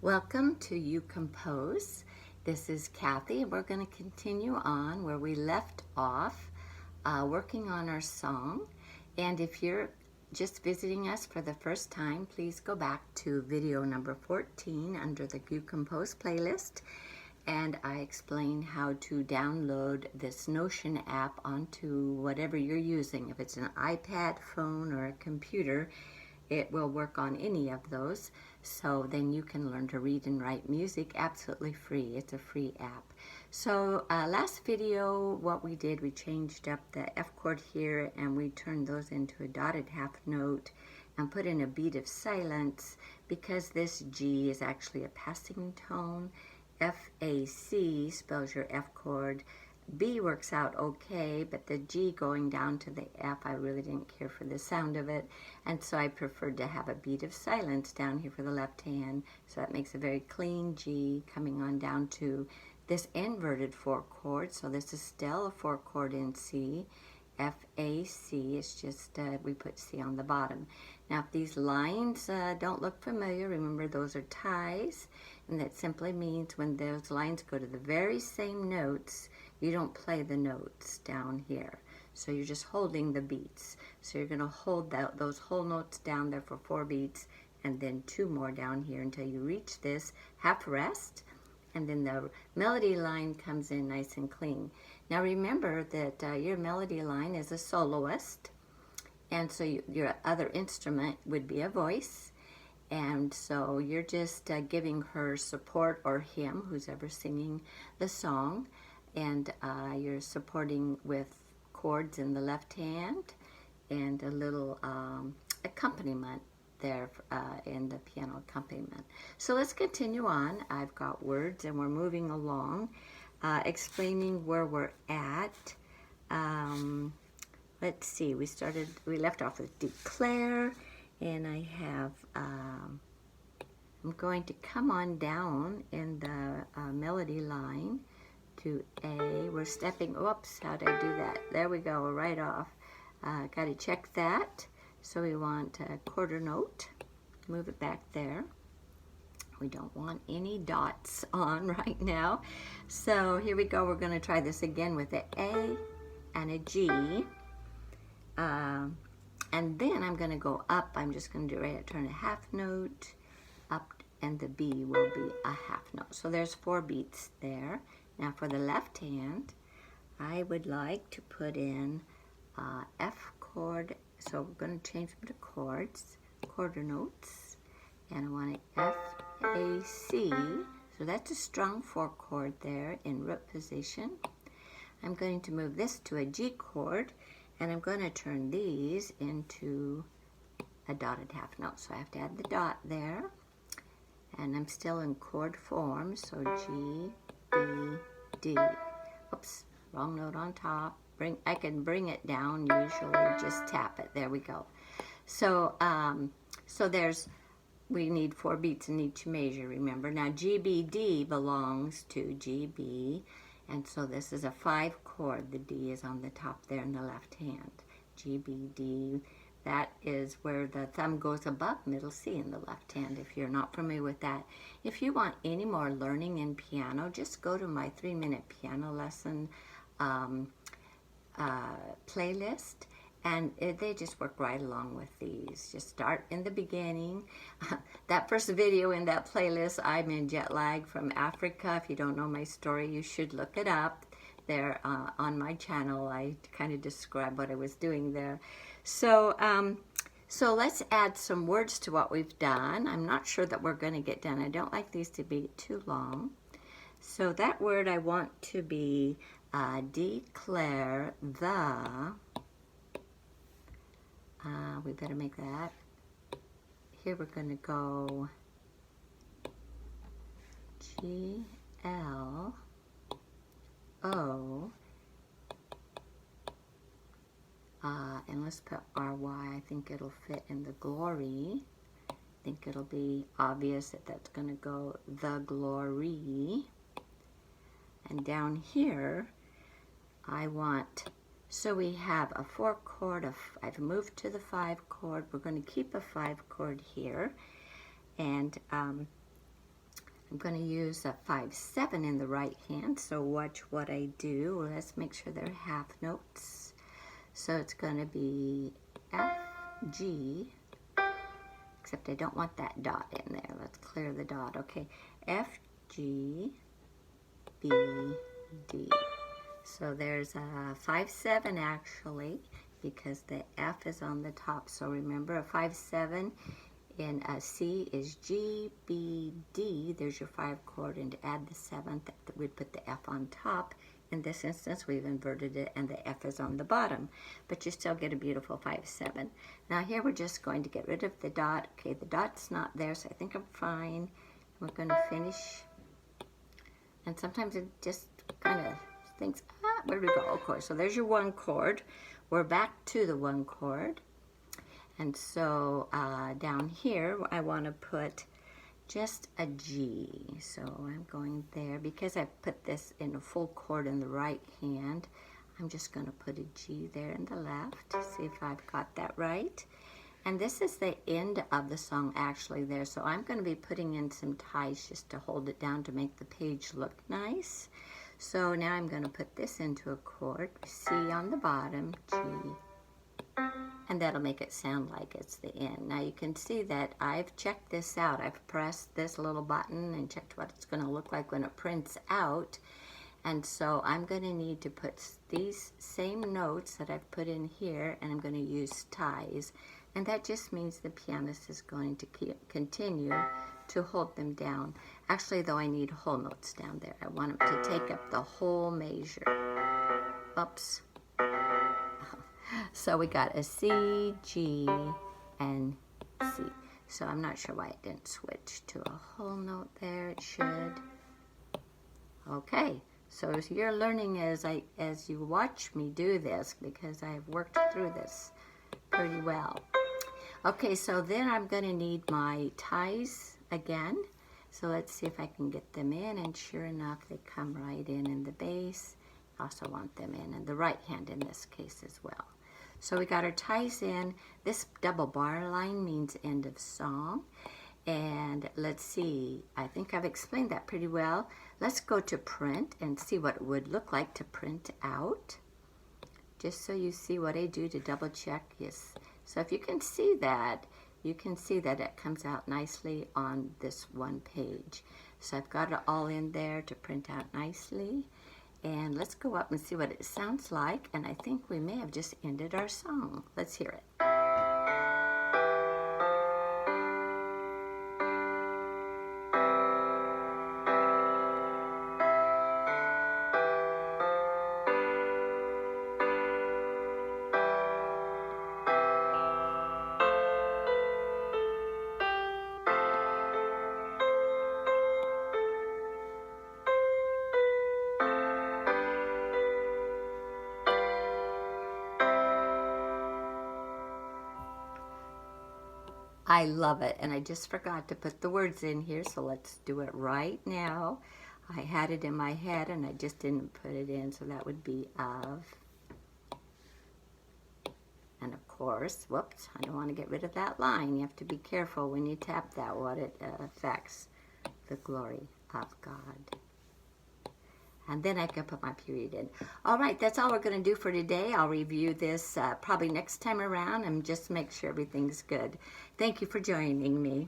Welcome to ucompose. This is Kathy, and we're going to continue on where we left off, working on our song. And if you're just visiting us for the first time, please go back to video number 14 under the ucompose playlist. And I explain how to download this Notion app onto whatever you're using. If it's an iPad, phone, or a computer, it will work on any of those. So then you can learn to read and write music absolutely free. It's a free app. So last video, what we did, we changed up the F chord here and we turned those into a dotted half note and put in a beat of silence because this G is actually a passing tone. F-A-C spells your F chord. B works out okay, but the G going down to the F, I really didn't care for the sound of it, and so I preferred to have a beat of silence down here for the left hand, so that makes a very clean G coming on down to this inverted 4 chord. So this is still a 4 chord in C. F-A-C, it's just we put C on the bottom. Now if these lines don't look familiar, remember those are ties, and that simply means when those lines go to the very same notes, you don't play the notes down here. So you're just holding the beats. So you're going to hold those whole notes down there for 4 beats, and then 2 more down here until you reach this half rest, and then the melody line comes in nice and clean. Now remember that your melody line is a soloist, and so your other instrument would be a voice, and so you're just giving her support, or him, who's ever singing the song, and you're supporting with chords in the left hand and a little accompaniment there in the piano accompaniment. So let's continue on. I've got words and we're moving along, explaining where we're at. Let's see, we left off with declare, and I have, I'm going to come on down in the melody line to A. We're stepping, oops, how did I do that? There we go, right off. Got to check that. So we want a quarter note, move it back there. We don't want any dots on right now. So here we go, we're going to try this again with an A and a G. And then I'm going to go up. I'm just going to do turn a half note up, and the B will be a half note. So there's 4 beats there. Now for the left hand, I would like to put in F chord. So we're going to change them to chords, quarter notes, and I want an F, A, C. So that's a strong 4 chord there in root position. I'm going to move this to a G chord, and I'm going to turn these into a dotted half note. So I have to add the dot there, and I'm still in chord form, so G, B, D. Oops, wrong note on top. I can bring it down, usually just tap it. There we go. So we need 4 beats in each measure, remember. Now G, B, D belongs to G, B, and so this is a 5 chord. The D is on the top there in the left hand. G, B, D. That is where the thumb goes above middle C in the left hand, if you're not familiar with that. If you want any more learning in piano, just go to my 3-minute piano lesson playlist, and they just work right along with these. Just start in the beginning. That first video in that playlist, I'm in jet lag from Africa. If you don't know my story, you should look it up. There on my channel, I kind of describe what I was doing there. So so let's add some words to what we've done. I'm not sure that we're going to get done. I don't like these to be too long. So that word I want to be declare the, we better make that. Here we're going to go G, L, O, and let's put R-Y. I think it'll fit in the glory. I think it'll be obvious that that's going to go the glory. And down here, I want, so we have a 4 chord, I've moved to the 5 chord. We're going to keep a 5 chord here, and I'm going to use a 5/7 in the right hand, so watch what I do. Let's make sure they're half notes. So it's going to be F, G, except I don't want that dot in there. Let's clear the dot. Okay, F, G, B, D. So there's a 5/7 actually, because the F is on the top. So remember, a 5/7 in a C is G, B, D. There's your 5 chord, and to add the 7th, we'd put the F on top. In this instance, we've inverted it, and the F is on the bottom, but you still get a beautiful 5/7. Now here we're just going to get rid of the dot. Okay, the dot's not there, so I think I'm fine. We're going to finish, and sometimes it just kind of thinks, where do we go? Of course, so there's your 1 chord. We're back to the 1 chord. And so down here, I want to put just a G. So I'm going there. Because I put this in a full chord in the right hand, I'm just going to put a G there in the left. See if I've got that right. And this is the end of the song actually there. So I'm going to be putting in some ties just to hold it down to make the page look nice. So now I'm going to put this into a chord, C on the bottom, G, and that'll make it sound like it's the end. Now you can see that I've checked this out. I've pressed this little button and checked what it's going to look like when it prints out. And so I'm going to need to put these same notes that I've put in here, and I'm going to use ties. And that just means the pianist is going to continue to hold them down. Actually, though, I need whole notes down there. I want them to take up the whole measure. Oops. So we got a C, G, and C. So I'm not sure why it didn't switch to a whole note there. It should. Okay. So as you're learning as you watch me do this, because I've worked through this pretty well. Okay, so then I'm going to need my ties again. So let's see if I can get them in, and sure enough, they come right in the bass. I also want them in the right hand in this case as well. So we got our ties in. This double bar line means end of song. And let's see, I think I've explained that pretty well. Let's go to print and see what it would look like to print out. Just so you see what I do to double check. Yes. So if you can see that, you can see that it comes out nicely on this one page. So I've got it all in there to print out nicely. And let's go up and see what it sounds like. And I think we may have just ended our song. Let's hear it. I love it, and I just forgot to put the words in here, so let's do it right now. I had it in my head, and I just didn't put it in, so that would be of. And of course, whoops, I don't want to get rid of that line. You have to be careful when you tap that, what it affects. The glory of God. And then I can put my period in. All right, that's all we're going to do for today. I'll review this probably next time around and just make sure everything's good. Thank you for joining me.